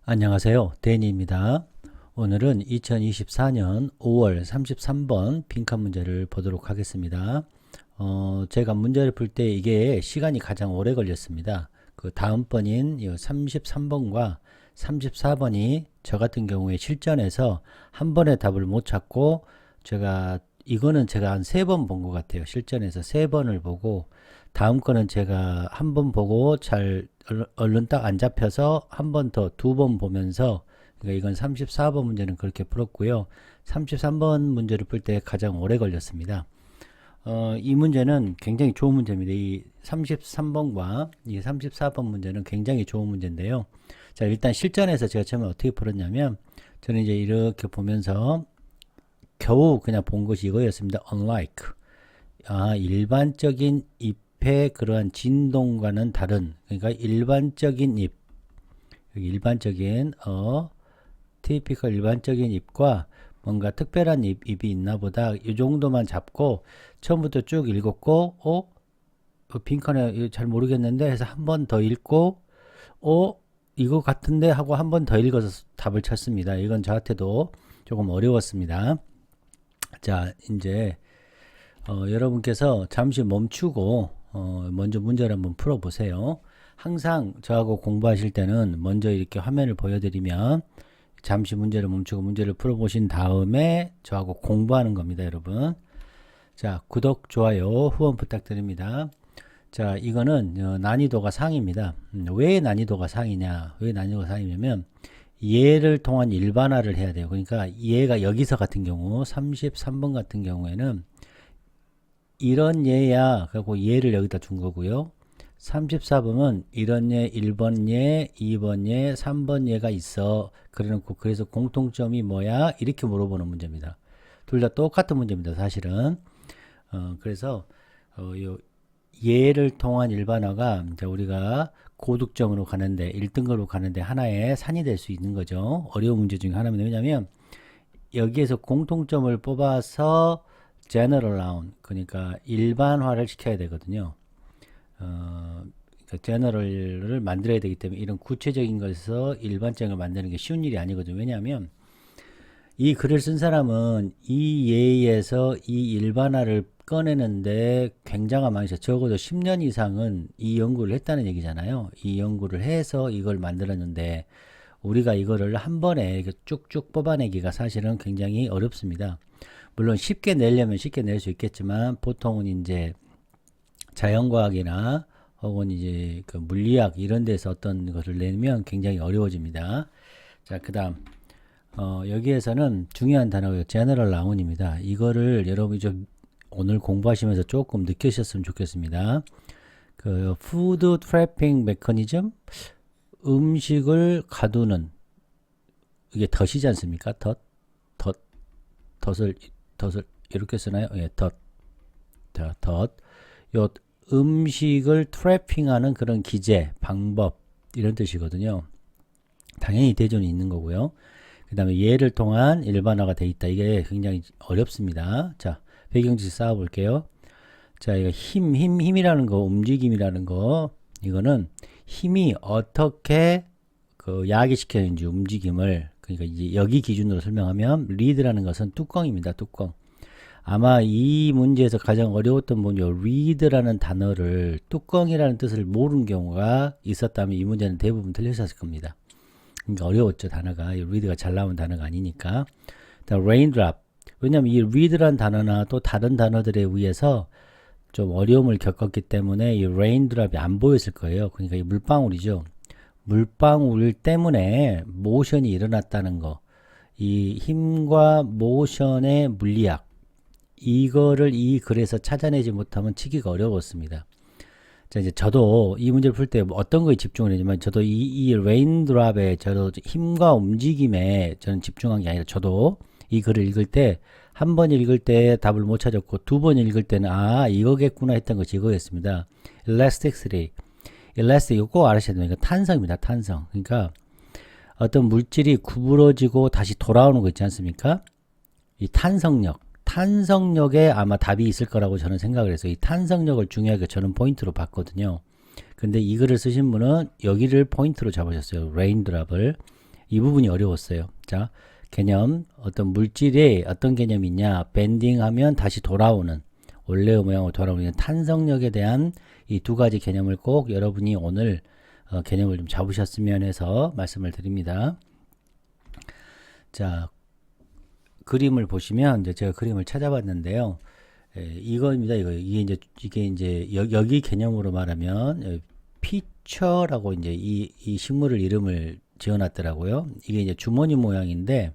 안녕하세요. 데니입니다. 오늘은 2024년 5월 33번 빈칸 문제를 보도록 하겠습니다. 제가 문제를 풀 때 이게 시간이 가장 오래 걸렸습니다. 그 다음번인 33번과 34번이 저 같은 경우에 실전에서 한 번에 답을 못 찾고 이거는 제가 한 3번 본 것 같아요. 실전에서 3번을 보고 다음 거는 제가 한 번 보고 얼른 딱 안 잡혀서 한 번 더 2번 보면서, 그러니까 이건 34번 문제는 그렇게 풀었고요. 33번 문제를 풀 때 가장 오래 걸렸습니다. 이 문제는 굉장히 좋은 문제입니다. 이 33번과 이 34번 문제는 굉장히 좋은 문제인데요. 자, 일단 실전에서 제가 처음에 어떻게 풀었냐면, 저는 이제 이렇게 보면서 겨우 그냥 본 것이 이거였습니다. unlike. 일반적인 잎의 그러한 진동과는 다른, 그러니까 일반적인 잎, 일반적인 typical 일반적인 잎과 뭔가 특별한 잎이 있나 보다, 이 정도만 잡고 처음부터 쭉 읽었고, 빈칸에 잘 모르겠는데 해서 한 번 더 읽고, 이거 같은데 하고 한 번 더 읽어서 답을 찾습니다. 이건 저한테도 조금 어려웠습니다. 자, 이제 여러분께서 잠시 멈추고 먼저 문제를 한번 풀어보세요. 항상 저하고 공부하실 때는 먼저 이렇게 화면을 보여드리면 잠시 문제를 멈추고 문제를 풀어보신 다음에 저하고 공부하는 겁니다, 여러분. 자, 구독, 좋아요, 후원 부탁드립니다. 자, 이거는 난이도가 상입니다. 왜 난이도가 상이냐? 왜 난이도가 상이냐면 얘를 통한 일반화를 해야 돼요. 그러니까 얘가 여기서 같은 경우 33번 같은 경우에는 이런 얘야 그리고 얘를 여기다 준 거고요. 34번은 이런 얘 1번 얘 2번 얘 3번 얘가 있어 그래놓고, 그래서 공통점이 뭐야 이렇게 물어보는 문제입니다. 둘 다 똑같은 문제입니다, 사실은. 그래서 얘를 통한 일반화가 이제 우리가 고득점으로 가는데 1등급으로 가는데 하나의 산이 될 수 있는 거죠. 어려운 문제 중에 하나입니다. 왜냐하면 여기에서 공통점을 뽑아서 general 그러니까 일반화를 시켜야 되거든요. 그러니까 general을 만들어야 되기 때문에 이런 구체적인 것에서 일반적을 만드는 게 쉬운 일이 아니거든요. 왜냐하면 이 글을 쓴 사람은 이 예에서 이 일반화를 꺼내는데 굉장한 많으셔. 적어도 10년 이상은 이 연구를 했다는 얘기잖아요. 이 연구를 해서 이걸 만들었는데 우리가 이거를 한 번에 쭉쭉 뽑아내기가 사실은 굉장히 어렵습니다. 물론 쉽게 내려면 쉽게 낼 수 있겠지만 보통은 이제 자연과학이나 혹은 이제 그 물리학 이런 데서 어떤 것을 내면 굉장히 어려워집니다. 자, 그 다음 여기에서는 중요한 단어가 general noun입니다. 이거를 여러분이 좀 오늘 공부하시면서 조금 느끼셨으면 좋겠습니다. 그 food trapping mechanism, 음식을 가두는, 이게 덫이지 않습니까? 덫을 이렇게 쓰나요? 예, 덫. 요 음식을 트래핑하는 그런 기제, 방법 이런 뜻이거든요. 당연히 대존이 있는 거고요. 그 다음에 얘를 통한 일반화가 돼 있다. 이게 굉장히 어렵습니다. 자, 배경지 쌓아 볼게요. 자, 이거 힘이라는 거, 움직임이라는 거, 이거는 힘이 어떻게 그 야기시키는지 움직임을, 그러니까 이제 여기 기준으로 설명하면 리드라는 것은 뚜껑입니다. 뚜껑. 아마 이 문제에서 가장 어려웠던 부분이 read라는 단어를 뚜껑이라는 뜻을 모르는 경우가 있었다면 이 문제는 대부분 틀렸을 겁니다. 그러니까 어려웠죠, 단어가. read가 잘 나온 단어가 아니니까. raindrop. 왜냐면 이 read라는 단어나 또 다른 단어들에 의해서 좀 어려움을 겪었기 때문에 이 raindrop이 안 보였을 거예요. 그러니까 이 물방울이죠. 물방울 때문에 모션이 일어났다는 거. 이 힘과 모션의 물리학. 이거를 이 글에서 찾아내지 못하면 치기가 어려웠습니다. 자, 이제 저도 이 문제를 풀 때 어떤 거에 집중을 했냐면, 저도 이 레인드랍에 저도 힘과 움직임에 저는 집중한 게 아니라, 저도 이 글을 읽을 때 한 번 읽을 때 답을 못 찾았고 두 번 읽을 때는 이거겠구나 했던 것이 이거였습니다. elasticity. elastic, 이거 꼭 알아셔야 됩니다. 탄성입니다. 탄성. 그러니까 어떤 물질이 구부러지고 다시 돌아오는 거 있지 않습니까? 이 탄성력. 탄성력에 아마 답이 있을 거라고 저는 생각을 해서 이 탄성력을 중요하게 저는 포인트로 봤거든요. 근데 이 글을 쓰신 분은 여기를 포인트로 잡으셨어요. 레인드랍을. 이 부분이 어려웠어요. 자, 개념, 어떤 물질에 어떤 개념이 있냐, 밴딩하면 다시 돌아오는, 원래의 모양으로 돌아오는 탄성력에 대한 이 두 가지 개념을 꼭 여러분이 오늘 개념을 좀 잡으셨으면 해서 말씀을 드립니다. 자, 그림을 보시면 이제 제가 그림을 찾아봤는데요. 이거입니다. 이게 이제 여기 개념으로 말하면 피처라고 이제 이 식물을 이름을 지어놨더라고요. 이게 이제 주머니 모양인데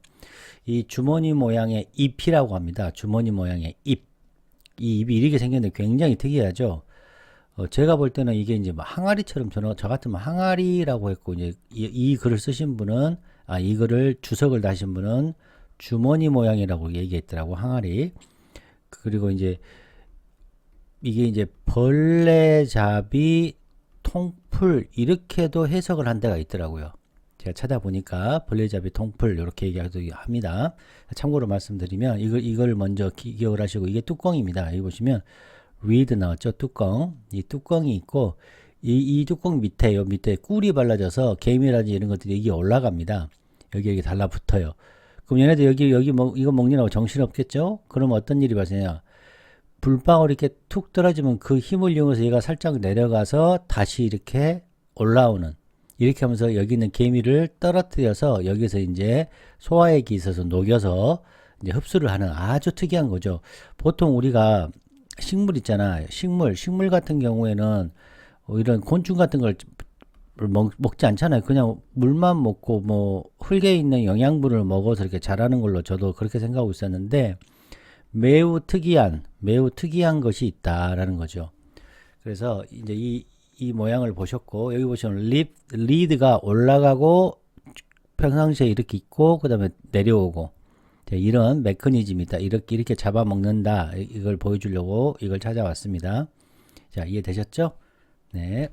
이 주머니 모양의 잎이라고 합니다. 주머니 모양의 잎. 이 잎이 이렇게 생겼는데 굉장히 특이하죠. 제가 볼 때는 이게 이제 뭐 항아리처럼 저 같으면 항아리라고 했고 이제 이 글을 쓰신 분은 이 글을 주석을 다신 분은 주머니 모양이라고 얘기했더라고. 항아리. 그리고 이제 이게 이제 벌레잡이 통풀 이렇게도 해석을 한 데가 있더라고요. 제가 찾아보니까 벌레잡이 통풀 이렇게 얘기하기도 합니다. 참고로 말씀드리면 이걸 먼저 기억을 하시고 이게 뚜껑입니다. 여기 보시면 reed 나왔죠. 뚜껑. 이 뚜껑이 있고 이 뚜껑 밑에 요 밑에 꿀이 발라져서 개미라든지 이런 것들이 여기 올라갑니다. 여기 달라붙어요. 그럼 얘네들 여기 이거 먹느라고 정신없겠죠? 그럼 어떤 일이 발생해요? 불방울이 이렇게 툭 떨어지면 그 힘을 이용해서 얘가 살짝 내려가서 다시 이렇게 올라오는, 이렇게 하면서 여기 있는 개미를 떨어뜨려서 여기서 이제 소화액이 있어서 녹여서 이제 흡수를 하는 아주 특이한 거죠. 보통 우리가 식물 있잖아. 식물 같은 경우에는 이런 곤충 같은 걸 먹지 않잖아요. 그냥 물만 먹고 뭐 흙에 있는 영양분을 먹어서 이렇게 자라는 걸로 저도 그렇게 생각하고 있었는데 매우 특이한 것이 있다라는 거죠. 그래서 이제 이 모양을 보셨고 여기 보시면 리드가 올라가고 평상시에 이렇게 있고 그 다음에 내려오고 이런 메커니즘이 있다. 이렇게 잡아먹는다. 이걸 보여주려고 이걸 찾아왔습니다. 자, 이해되셨죠? 네.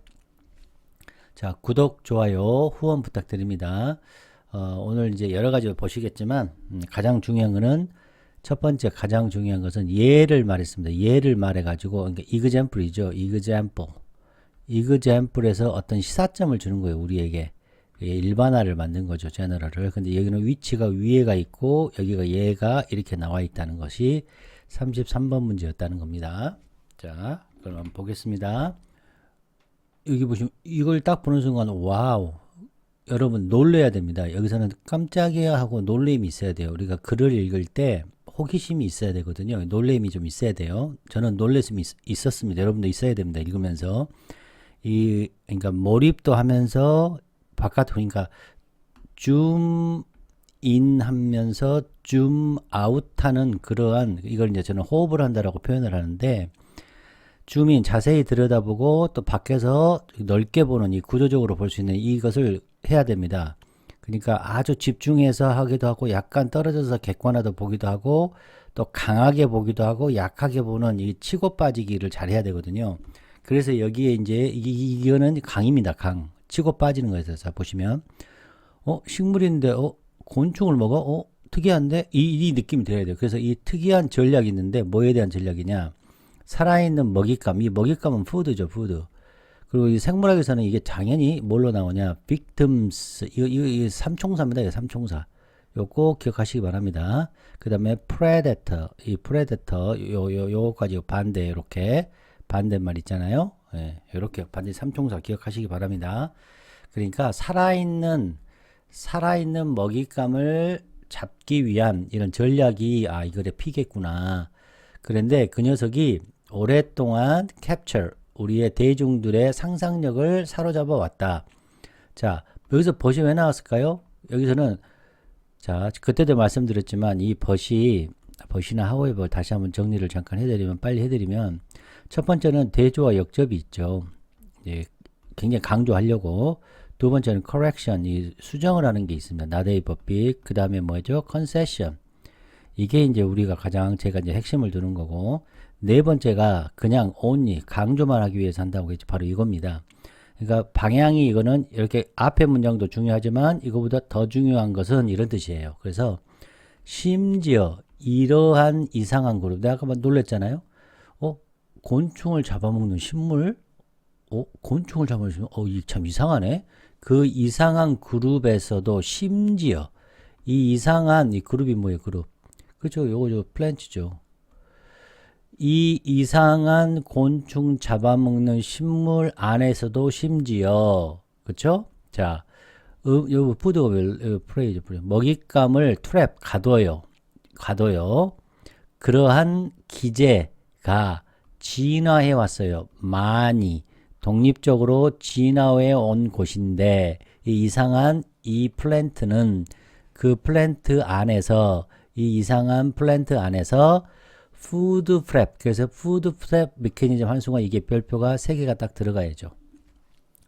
자, 구독, 좋아요, 후원 부탁드립니다. 오늘 이제 여러 가지 보시겠지만 가장 중요한 거는 첫 번째 가장 중요한 것은 예를 말했습니다. 예를 말해가지고 그러니까 example이죠. example에서 어떤 시사점을 주는 거예요. 우리에게 일반화를 만든 거죠. 제너럴을. 근데 여기는 위치가 위에가 있고 여기가 얘가 이렇게 나와 있다는 것이 33번 문제였다는 겁니다. 자, 그럼 보겠습니다. 여기 보시면 이걸 딱 보는 순간 와우, 여러분 놀래야 됩니다. 여기서는 깜짝이야 하고 놀림이 있어야 돼요. 우리가 글을 읽을 때 호기심이 있어야 되거든요. 놀림이 좀 있어야 돼요. 저는 놀랬음이 있었습니다. 여러분도 있어야 됩니다. 읽으면서 그러니까 몰입도 하면서 바깥 보니까 줌 인 하면서 줌 아웃 하는 그러한, 이걸 이제 저는 호흡을 한다라고 표현을 하는데, 줌인 자세히 들여다보고 또 밖에서 넓게 보는 이 구조적으로 볼 수 있는 이것을 해야 됩니다. 그러니까 아주 집중해서 하기도 하고 약간 떨어져서 객관화도 보기도 하고 또 강하게 보기도 하고 약하게 보는 이 치고 빠지기를 잘 해야 되거든요. 그래서 여기에 이제 이거는 강입니다. 강. 치고 빠지는 거에서. 자, 보시면 식물인데 곤충을 먹어? 특이한데? 이 느낌이 들어야 돼요. 그래서 이 특이한 전략이 있는데 뭐에 대한 전략이냐? 살아있는 먹잇감. 이 먹잇감은 푸드죠. 푸드. 그리고 이 생물학에서는 이게 당연히 뭘로 나오냐? victims. 이거 삼총사입니다. 이거 삼총사. 요거 기억하시기 바랍니다. 그 다음에 predator. 이 predator. 요거까지 반대, 이렇게. 반대말 있잖아요. 예, 이렇게 반대 삼총사 기억하시기 바랍니다. 그러니까 살아있는 먹잇감을 잡기 위한 이런 전략이 이거래 피겠구나. 그런데 그 녀석이 오랫동안 capture, 우리의 대중들의 상상력을 사로잡아 왔다. 자, 여기서 벗이 왜 나왔을까요? 여기서는 자, 그때도 말씀드렸지만 이 벗이나 however 다시 한번 정리를 잠깐 빨리 해드리면 첫 번째는 대조와 역접이 있죠. 예, 굉장히 강조하려고. 두 번째는 correction, 이 수정을 하는 게 있습니다. 나대의 법칙. 그 다음에 뭐죠? concession. 이게 이제 우리가 제가 이제 핵심을 두는 거고. 네 번째가 그냥 only, 강조만 하기 위해서 한다고 했죠. 바로 이겁니다. 그러니까 방향이 이거는 이렇게 앞에 문장도 중요하지만 이거보다 더 중요한 것은 이런 뜻이에요. 그래서 심지어 이러한 이상한 그룹. 내가 아까 놀랬잖아요. 곤충을 잡아먹는 식물? 곤충을 잡아먹는 식물? 이게 참 이상하네. 그 이상한 그룹에서도 심지어 이 이상한 이 그룹이 뭐예요? 그룹. 그죠? 요거 저 플랜트죠. 이 이상한 곤충 잡아먹는 식물 안에서도 심지어 그쵸? 자, 요 푸드 프레이즈 먹잇감을 트랩 가둬요. 그러한 기제가 진화해 왔어요. 많이 독립적으로 진화해 온 곳인데 이 이상한 이 플랜트는 그 플랜트 안에서 이 이상한 플랜트 안에서 푸드 프랩 그래서 푸드 프랩 메커니즘 한순간 이게 별표가 3개가 딱 들어가야죠.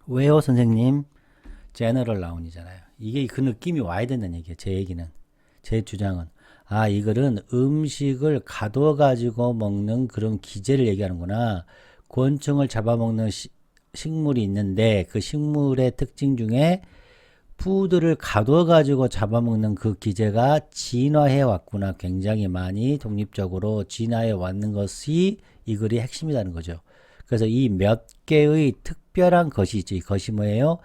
왜요 선생님? 제너럴 라운이잖아요. 이게 그 느낌이 와야 된다는 얘기예요. 제 얘기는. 제 주장은. 아 이거는 음식을 가둬가지고 먹는 그런 기제를 얘기하는구나. 곤충을 잡아먹는 식물이 있는데 그 식물의 특징 중에 푸드를 가둬가지고 잡아먹는 그 기제가 진화해 왔구나. 굉장히 많이 독립적으로 진화해 왔는 것이 이 글의 핵심이라는 거죠. 그래서 이 몇 개의 특별한 것이 있죠. 이 것이 뭐예요?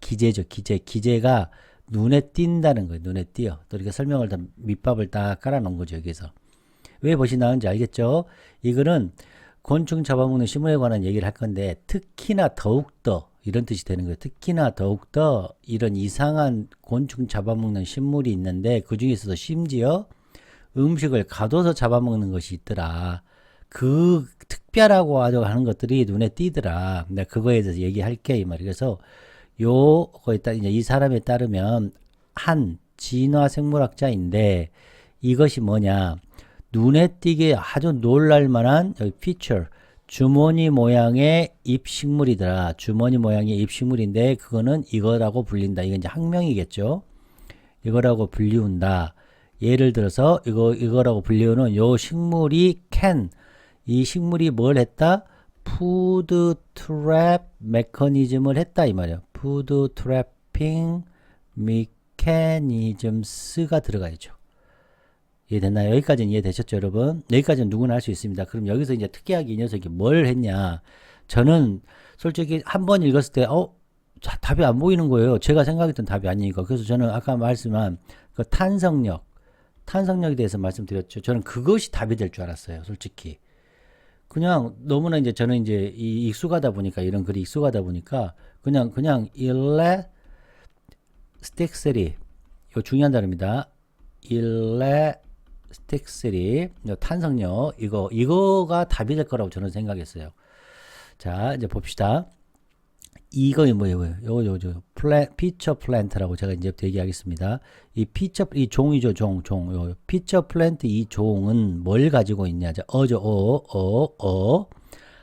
기제죠. 기제가 눈에 띈다는 거예요. 눈에 띄어. 또 이렇게 설명을 다 밑밥을 딱 깔아놓은 거죠. 여기서. 왜 벗이 나오는지 알겠죠? 이거는 곤충 잡아먹는 식물에 관한 얘기를 할 건데 특히나 더욱더 이런 뜻이 되는 거예요. 특히나 더욱더 이런 이상한 곤충 잡아먹는 식물이 있는데 그 중에서도 심지어 음식을 가둬서 잡아먹는 것이 있더라. 그 특별하고 하는 것들이 눈에 띄더라. 내가 그거에 대해서 얘기할게 이 말이에요. 그래서 요거에 따 이제 이 사람에 따르면 한 진화 생물학자인데 이것이 뭐냐? 눈에 띄게 아주 놀랄만한 여기 피처 주머니 모양의 잎식물이더라. 주머니 모양의 잎식물인데 그거는 이거라고 불린다. 이건 이제 학명이겠죠. 이거라고 불리운다. 예를 들어서 이거라고 불리우는 요 식물이 이 식물이 뭘 했다? 푸드 트랩 메커니즘을 했다 이 말이야. 푸드 트래핑 메커니즘스가 들어가야죠. 이해됐나요? 여기까지는 이해되셨죠, 여러분? 여기까지는 누구나 할 수 있습니다. 그럼 여기서 이제 특이하게 이 녀석이 뭘 했냐? 저는 솔직히 한 번 읽었을 때, 답이 안 보이는 거예요. 제가 생각했던 답이 아니니까. 그래서 저는 아까 말씀한 그 탄성력에 대해서 말씀드렸죠. 저는 그것이 답이 될 줄 알았어요, 솔직히. 그냥 너무나 이제 저는 이제 익숙하다 보니까 이런 글이 익숙하다 보니까 그냥 일레스틱스리 이거 중요한 단어입니다. 일레스틱스리 탄성력 이거가 답이 될 거라고 저는 생각했어요. 자 이제 봅시다. 이거 뭐예요? 요거 피처 플랜트라고 제가 이제부터 얘기하겠습니다. 이 종이죠, 종. 요 피처 플랜트 이 종은 뭘 가지고 있냐?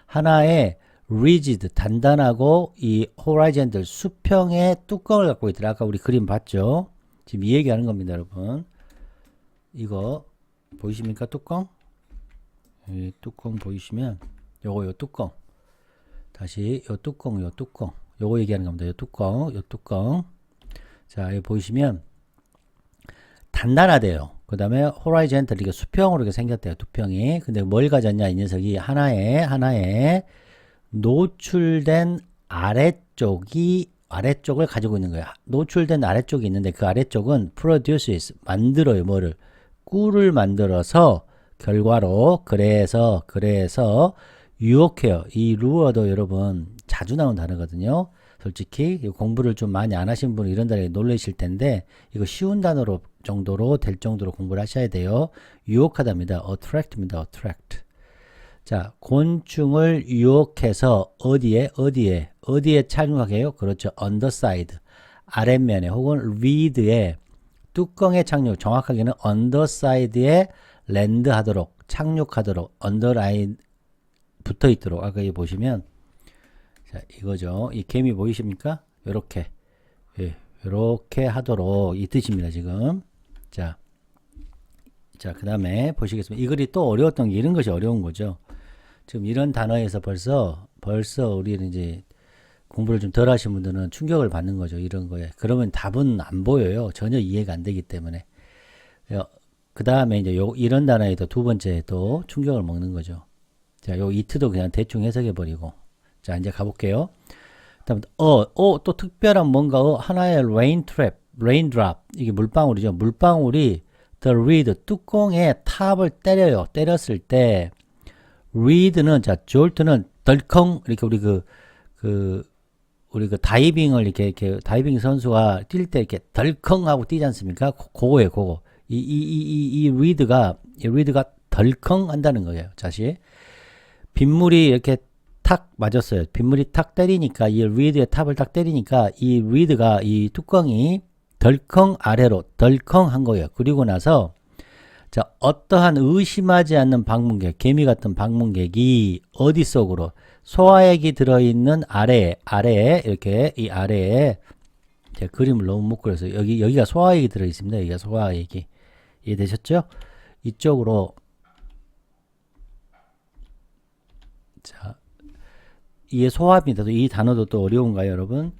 하나의 rigid 단단하고 이 horizontal 수평의 뚜껑을 갖고 있더라. 아까 우리 그림 봤죠? 지금 이 얘기하는 겁니다, 여러분. 이거 보이십니까? 뚜껑? 이 뚜껑 보이시면 요 뚜껑. 다시 요 뚜껑. 요거 얘기하는 겁니다. 요 뚜껑. 자, 여기 보이시면 단단하대요. 그 다음에 호라이젠털 이게 수평으로 이렇게 생겼대요. 두평이. 근데 뭘 가졌냐 이 녀석이 하나의 노출된 아래쪽을 가지고 있는 거야. 노출된 아래쪽이 있는데 그 아래쪽은 produces 만들어요. 뭐를? 꿀을 만들어서 결과로 그래서 유혹해요. 이 루어도 여러분 자주 나온 단어거든요. 솔직히 공부를 좀 많이 안 하신 분은 이런 단어에 놀라실 텐데 이거 쉬운 단어로 정도로 될 정도로 공부를 하셔야 돼요. 유혹하답니다. attract입니다. attract. 자, 곤충을 유혹해서 어디에 착륙하게 해요? 그렇죠. underside. 아랫면에 혹은 reed에 뚜껑에 착륙. 정확하게는 underside에 랜드하도록 착륙하도록 underline 붙어 있도록 아까 여기 보시면 자 이거죠. 이 개미 보이십니까? 요렇게 요렇게 하도록 이 뜻입니다. 지금 자 그 다음에 보시겠습니다. 이 글이 또 어려웠던 게 이런 것이 어려운 거죠. 지금 이런 단어에서 벌써 우리는 이제 공부를 좀 덜 하신 분들은 충격을 받는 거죠. 이런 거에. 그러면 답은 안 보여요. 전혀 이해가 안 되기 때문에. 그 다음에 이제 이런 단어에도 두 번째 또 충격을 먹는 거죠. 자, 요 이트도 그냥 대충 해석해 버리고. 자, 이제 가볼게요. 그다음 또 특별한 뭔가 하나의 raindrop 이게 물방울이죠. 물방울이 the lid 뚜껑의 탑을 때려요. 때렸을 때 reed는 자 jolt는 덜컹 이렇게 우리 그 다이빙을 이렇게 다이빙 선수가 뛸 때 이렇게 덜컹 하고 뛰지 않습니까? 그거예요, 그거. 이 reed가 덜컹 한다는 거예요. 다시 빗물이 이렇게 탁 맞았어요. 빗물이 탁 때리니까 이 reed의 탑을 딱 때리니까 이 reed가 이 뚜껑이 덜컹 아래로 덜컹 한 거예요. 그리고 나서 자 어떠한 의심하지 않는 방문객, 개미 같은 방문객이 어디 속으로 소화액이 들어있는 아래에 이렇게 이 아래에 제가 그림을 너무 못 그려서 여기가 소화액이 들어있습니다. 여기가 소화액이 이해되셨죠? 이쪽으로 자 이게 소화입니다. 이 단어도 또 어려운가요, 여러분?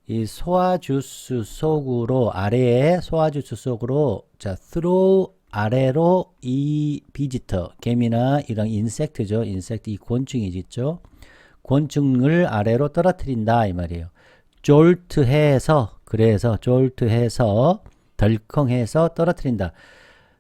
이 소화주스 속으로 아래에 소화주스 속으로 자 through 아래로 이 비지터 개미나 이런 인섹트죠. 인섹트 이 곤충이지 있죠. 곤충을 아래로 떨어뜨린다 이 말이에요. jolt해서 그래서 jolt해서 덜컹해서 떨어뜨린다.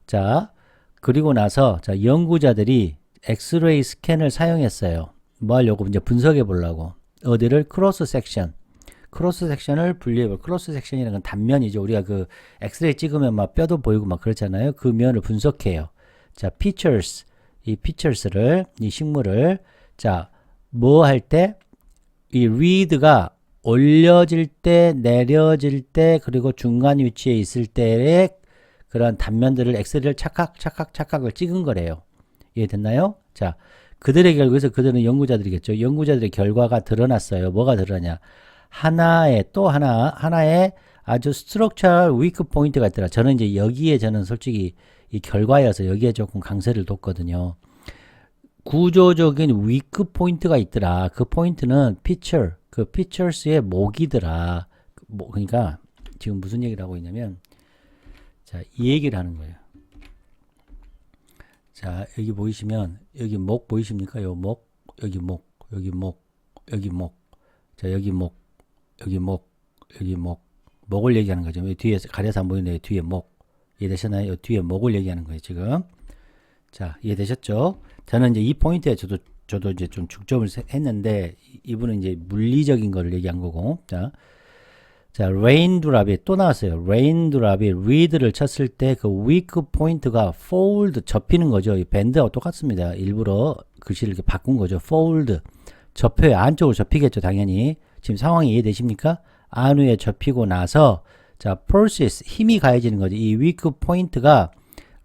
자 그리고 나서 자 연구자들이 엑스레이 스캔을 사용했어요. 뭐 하려고 이제 분석해 보려고 어디를 크로스 섹션을 분리해 볼 크로스 섹션이라는 건 단면이죠. 우리가 그 엑스레이 찍으면 막 뼈도 보이고 막 그렇잖아요. 그 면을 분석해요. 자, features 이 features를 이 식물을 자, 뭐 할 때 이 reed가 올려질 때, 내려질 때, 그리고 중간 위치에 있을 때의 그런 단면들을 엑스레이를 착각을 찍은 거래요. 이해됐나요? 자, 그들의 결과에서 그들은 연구자들이겠죠. 연구자들의 결과가 드러났어요. 뭐가 드러나냐? 하나의 아주 스트럭처럴 위크 포인트가 있더라. 저는 이제 여기에 저는 솔직히 이 결과여서 여기에 조금 강세를 뒀거든요. 구조적인 위크 포인트가 있더라. 그 포인트는 그 features의 목이더라. 그러니까 지금 무슨 얘기를 하고 있냐면 자, 이 얘기를 하는 거예요. 자, 여기 보이시면 여기 목 보이십니까? 요 목, 여기 목. 자, 여기 목. 목을 얘기하는 거죠. 뒤에 가려서 안 보이는데 뒤에 목. 이해되셨나요? 뒤에 목을 얘기하는 거예요, 지금. 자, 이해되셨죠? 저는 이제 이 포인트에 저도 이제 좀 중점을 했는데, 이분은 이제 물리적인 거를 얘기한 거고, 자, 레인드랍이 또 나왔어요. 레인드랍이 reed를 쳤을 때 그 weak 포인트가 fold, 접히는 거죠. 이 밴드하고 똑같습니다. 일부러 글씨를 이렇게 바꾼 거죠. fold. 접혀요. 안쪽으로 접히겠죠, 당연히. 지금 상황이 이해되십니까? 안위에 접히고 나서 자, process 힘이 가해지는 거죠. 이 weak 포인트가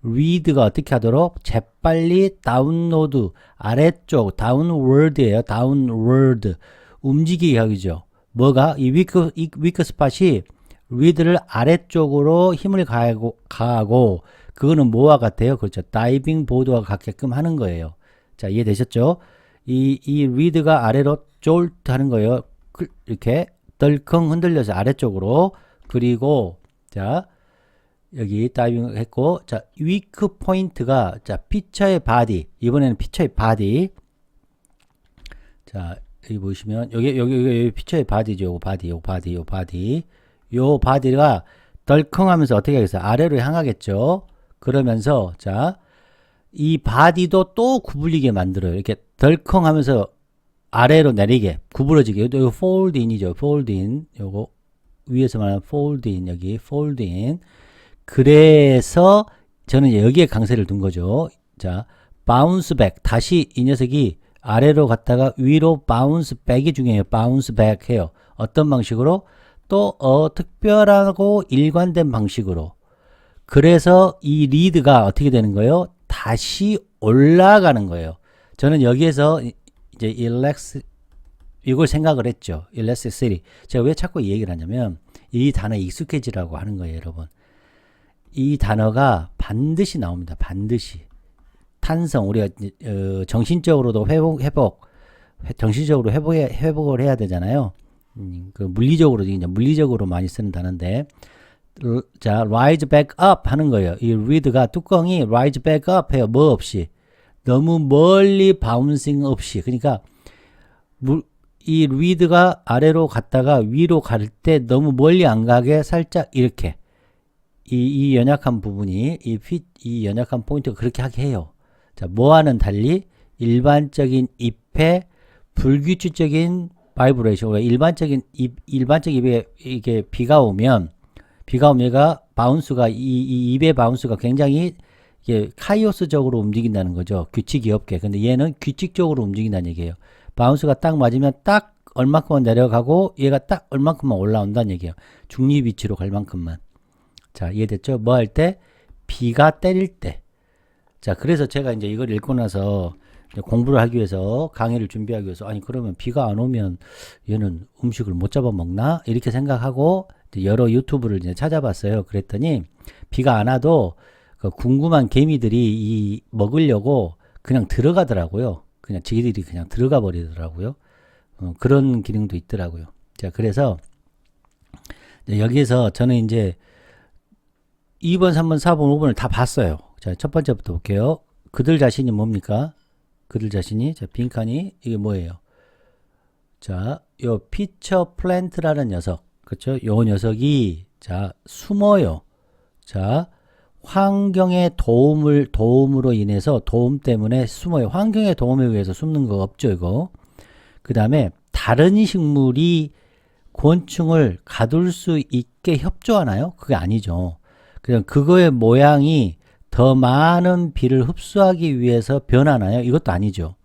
reed가 어떻게 하도록 재빨리 다운로드 아래쪽 downward예요. downward 움직이게 하죠. 뭐가 이 weak 스팟이 reed를 아래쪽으로 힘을 가하고 그거는 뭐와 같아요? 그렇죠. 다이빙 보드와 같게끔 하는 거예요. 자, 이해되셨죠? 이 reed가 아래로 jolt 하는 거예요. 이렇게 덜컹 흔들려서 아래쪽으로. 그리고 자 여기 다이빙 했고 자 위크 포인트가 자 피처의 바디 이번에는 피처의 바디 자 여기 보시면 여기 피처의 바디죠. 요 바디가 덜컹하면서 어떻게 하겠어요? 아래로 향하겠죠. 그러면서 자 이 바디도 또 구부리게 만들어요. 이렇게 덜컹하면서 아래로 내리게 구부러지게. 이거 fold in이죠. fold in. 요거 위에서 말하는 fold in 여기 fold in. 그래서 저는 여기에 강세를 둔 거죠. 자, bounce back 다시 이 녀석이 아래로 갔다가 위로 bounce back이 중요해요. bounce back 해요. 어떤 방식으로? 또 특별하고 일관된 방식으로. 그래서 이 리드가 어떻게 되는 거예요? 다시 올라가는 거예요. 저는 여기에서 이제 이걸 생각을 했죠. elasticity. 제가 왜 자꾸 이 얘기를 하냐면 이 단어에 익숙해지라고 하는 거예요, 여러분. 이 단어가 반드시 나옵니다. 반드시. 탄성 우리가 정신적으로도 정신적으로 회복을 해야 되잖아요. 그 물리적으로 많이 쓰는 단어인데 자, rise back up 하는 거예요. 이 reed가 뚜껑이 rise back up 해요. 뭐 없이. 너무 멀리 바운싱 없이. 그러니까 이 리드가 아래로 갔다가 위로 갈 때 너무 멀리 안 가게 살짝 이렇게 이 연약한 부분이 이 연약한 포인트가 그렇게 하게 해요. 자, 뭐와는 달리 일반적인 잎의 불규칙적인 바이브레이션, 일반적인 잎에 이게 비가 오면 얘가 바운스가 이 잎의 바운스가 굉장히 이게 카이오스적으로 움직인다는 거죠. 규칙이 없게. 근데 얘는 규칙적으로 움직인다는 얘기예요. 바운스가 딱 맞으면 딱 얼마큼만 내려가고 얘가 딱 얼마큼만 올라온다는 얘기예요. 중립 위치로 갈 만큼만. 자, 이해됐죠? 뭐 할 때? 비가 때릴 때. 자, 그래서 제가 이제 이걸 읽고 나서 공부를 하기 위해서 강의를 준비하기 위해서 아니 그러면 비가 안 오면 얘는 음식을 못 잡아먹나? 이렇게 생각하고 여러 유튜브를 이제 찾아봤어요. 그랬더니 비가 안 와도 그 궁금한 개미들이 이 먹으려고 그냥 들어가더라고요. 그냥 지들이 그냥 들어가 버리더라고요. 그런 기능도 있더라고요. 자, 그래서 여기에서 저는 이제 2번, 3번, 4번, 5번을 다 봤어요. 자, 첫 번째부터 볼게요. 그들 자신이 뭡니까? 그들 자신이, 자, 빈칸이, 이게 뭐예요? 자, 요 피처 플랜트라는 녀석, 그렇죠? 요 녀석이, 자, 숨어요. 자, 환경의 도움으로 인해서, 도움 때문에 숨어요. 환경의 도움에 의해서 숨는 거 없죠, 이거. 그 다음에, 다른 식물이 곤충을 가둘 수 있게 협조하나요? 그게 아니죠. 그냥 그거의 모양이 더 많은 비를 흡수하기 위해서 변하나요? 이것도 아니죠.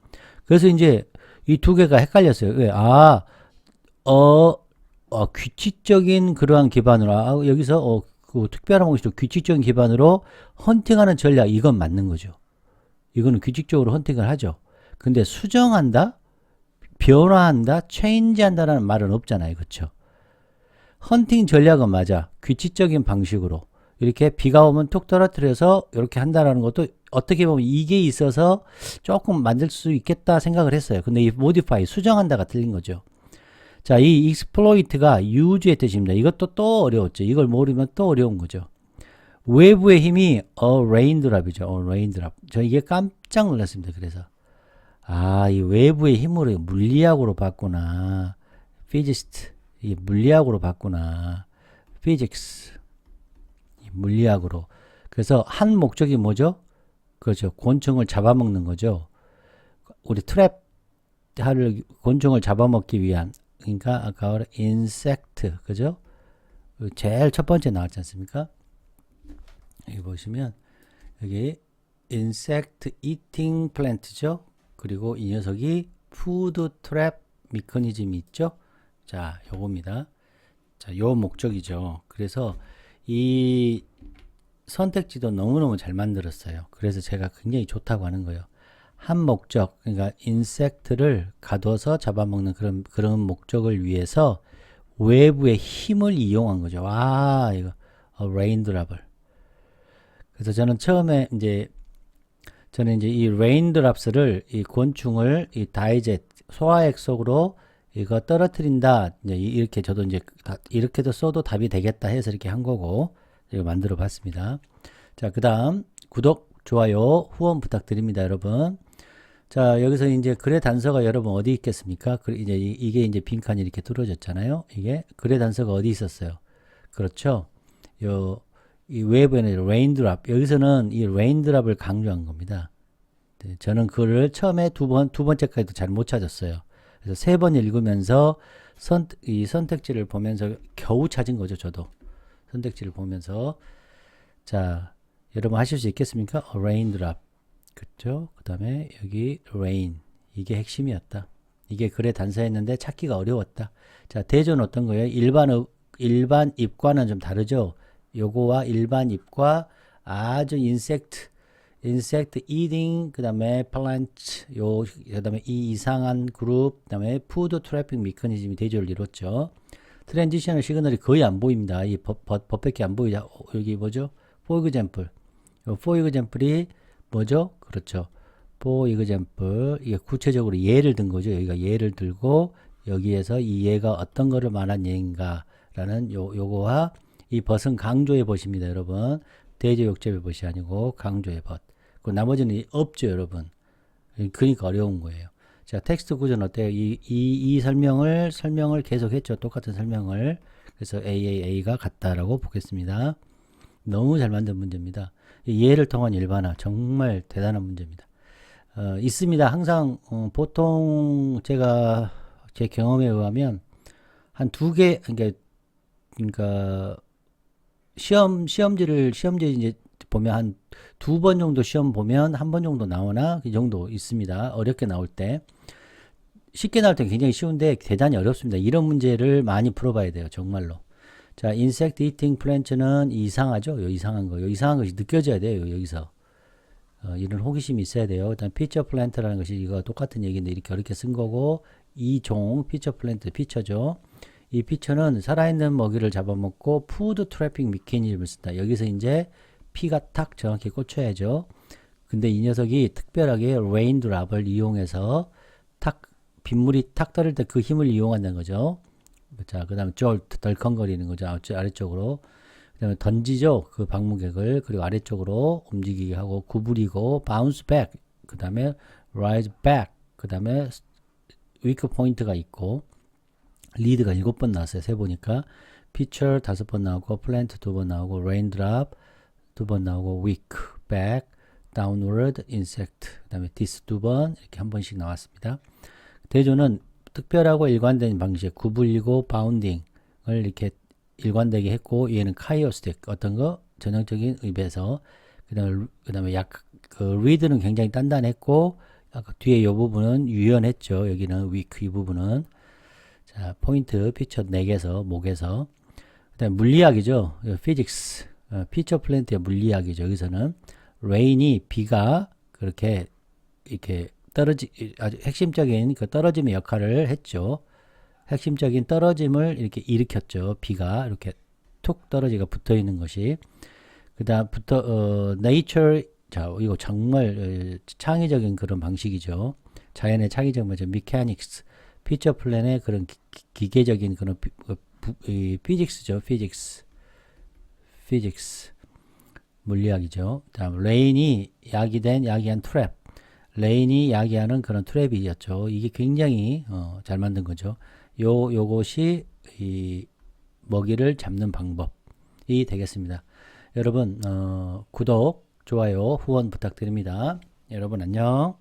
그래서 이제 이 두 개가 헷갈렸어요. 왜? 규칙적인 그러한 기반으로, 여기서, 그 특별한 것이 규칙적인 기반으로 헌팅하는 전략, 이건 맞는 거죠. 이거는 규칙적으로 헌팅을 하죠. 근데 수정한다? 변화한다? 체인지한다라는 말은 없잖아요. 그렇죠? 헌팅 전략은 맞아. 규칙적인 방식으로. 이렇게 비가 오면 툭 떨어뜨려서 이렇게 한다라는 것도 어떻게 보면 이게 있어서 조금 만들 수 있겠다 생각을 했어요. 근데 이 modify, 수정한다가 틀린 거죠. 자, 이 exploit가 use의 뜻입니다. 이것도 또 어려웠죠. 이걸 모르면 또 어려운 거죠. 외부의 힘이 a raindrop이죠. a raindrop. 저 이게 깜짝 놀랐습니다. 그래서 이 외부의 힘으로 물리학으로 봤구나. physicist. 이 물리학으로 봤구나. physics. 물리학으로. 그래서 한 목적이 뭐죠? 그렇죠. 곤충을 잡아먹는 거죠. 우리 트랩 할 곤충을 잡아먹기 위한, 그러니까 아까 insect, 그죠? 제일 첫 번째 나왔지 않습니까? 여기 보시면 여기 insect eating plant죠. 그리고 이 녀석이 food trap mechanism이 있죠. 자, 요겁니다. 자, 요 목적이죠. 그래서 이 선택지도 너무너무 잘 만들었어요. 그래서 제가 굉장히 좋다고 하는 거예요. 한 목적, 그러니까 인섹트를 가둬서 잡아먹는 그런 목적을 위해서 외부의 힘을 이용한 거죠. 이거 레인드랍을. 그래서 저는 처음에 이제 이 레인드랍스를 이 곤충을 이 다이젯 소화액 속으로 이거 떨어뜨린다. 이제 이렇게 저도 이제 이렇게도 써도 답이 되겠다 해서 이렇게 한 거고 이거 만들어 봤습니다. 자, 그다음 구독, 좋아요, 후원 부탁드립니다, 여러분. 자, 여기서 이제 글의 단서가 여러분 어디 있겠습니까? 이제 이게 이제 빈칸이 이렇게 뚫어졌잖아요. 이게 글의 단서가 어디 있었어요? 그렇죠. 이 외부에는 레인드랍, 여기서는 이 레인드랍을 강조한 겁니다. 네, 저는 그걸 처음에 두 번째까지도 잘 못 찾았어요. 그래서 세 번 읽으면서 이 선택지를 보면서 겨우 찾은 거죠, 저도. 선택지를 보면서. 자, 여러분 하실 수 있겠습니까? raindrop. 그렇죠? 그 다음에 여기 rain. 이게 핵심이었다. 이게 글의 단서였는데 찾기가 어려웠다. 자, 대조는 어떤 거예요? 일반 잎과는 좀 다르죠? 요거와 일반 잎과 아주 insect eating, 그 다음에 plant, 그 다음에 이 이상한 그룹, 그 다음에 food traffic mechanism이 대조를 이뤘죠. 트랜지셔널 시그널이 거의 안 보입니다. 이 법밖에 안 보이죠. 여기 뭐죠? for example. for example이 뭐죠? 그렇죠. for example. 이게 구체적으로 예를 든 거죠. 여기가 예를 들고 여기에서 이 예가 어떤 거를 말한 예인가 라는 요거와 이 벗은 강조해 보십니다, 여러분. 대조 역접해 보시 아니고 강조해 벗. 그 나머지는 없죠, 여러분. 그러니까 어려운 거예요. 자, 텍스트 구조는 어때요? 이 설명을 계속 했죠. 똑같은 설명을. 그래서 AAA가 같다라고 보겠습니다. 너무 잘 만든 문제입니다. 이해를 통한 일반화. 정말 대단한 문제입니다. 있습니다. 항상, 보통 제가 제 경험에 의하면 한 두 개, 그러니까 시험지 이제 보면 한 두 번 정도 시험 보면 한 번 정도 나오나 그 정도 있습니다. 어렵게 나올 때. 쉽게 나올 때 굉장히 쉬운데 대단히 어렵습니다. 이런 문제를 많이 풀어봐야 돼요. 정말로. 자, insect eating plant는 이상하죠? 요 이상한 거. 요 이상한 것이 느껴져야 돼요. 여기서. 이런 호기심이 있어야 돼요. 일단 피처 플랜트라는 것이 이거 똑같은 얘기인데 이렇게 어렵게 쓴 거고 이 종 피처 플랜트 피처죠. 이 피처는 살아있는 먹이를 잡아먹고 푸드 트래핑 미케니즘을 쓴다. 여기서 이제 피가 탁 정확히 꽂혀야죠. 근데 이 녀석이 특별하게 레인드랍을 이용해서 탁 빗물이 탁 떨어질 때 그 힘을 이용한다는 거죠. 자, 그 다음에 덜컹거리는 거죠. 아래쪽으로. 그 다음에 던지죠. 그 방문객을. 그리고 아래쪽으로 움직이게 하고 구부리고 bounce back. 그 다음에 rise back. 그 다음에 weak point가 있고 리드가 7번 나왔어요. 세보니까 pitcher 5번 나오고 plant 2번 나오고 raindrop 2번 나오고 weak, back, downward, insect 그 다음에 this 2번 이렇게 한 번씩 나왔습니다. 대조는 특별하고 일관된 방식 구불리고 바운딩을 이렇게 일관되게 했고 얘는 카이오스틱 어떤 거 전형적인 의배서 그다음에 그 리드는 굉장히 단단했고 아까 뒤에 이 부분은 유연했죠. 여기는 위크 이 부분은 자 포인트 피처 4개에서 목에서 그다음에 물리학이죠. 피직스 피처 플랜트의 물리학이죠. 여기서는 레인이 비가 그렇게 이렇게 아주 핵심적인 그 떨어짐의 역할을 했죠. 핵심적인 떨어짐을 이렇게 일으켰죠. 비가 이렇게 툭 떨어지가 붙어 있는 것이. 그 다음부터, nature, 자, 이거 정말 창의적인 그런 방식이죠. 자연의 창의적 방식, mechanics, 피처 플랜의 그런 기계적인 그런 physics죠. physics. 물리학이죠. 다음, 레인이 야기한 트랩. 레인이 야기하는 그런 트랩이었죠. 이게 굉장히 잘 만든 거죠. 요것이 이 먹이를 잡는 방법이 되겠습니다. 여러분 구독, 좋아요, 후원 부탁드립니다. 여러분 안녕.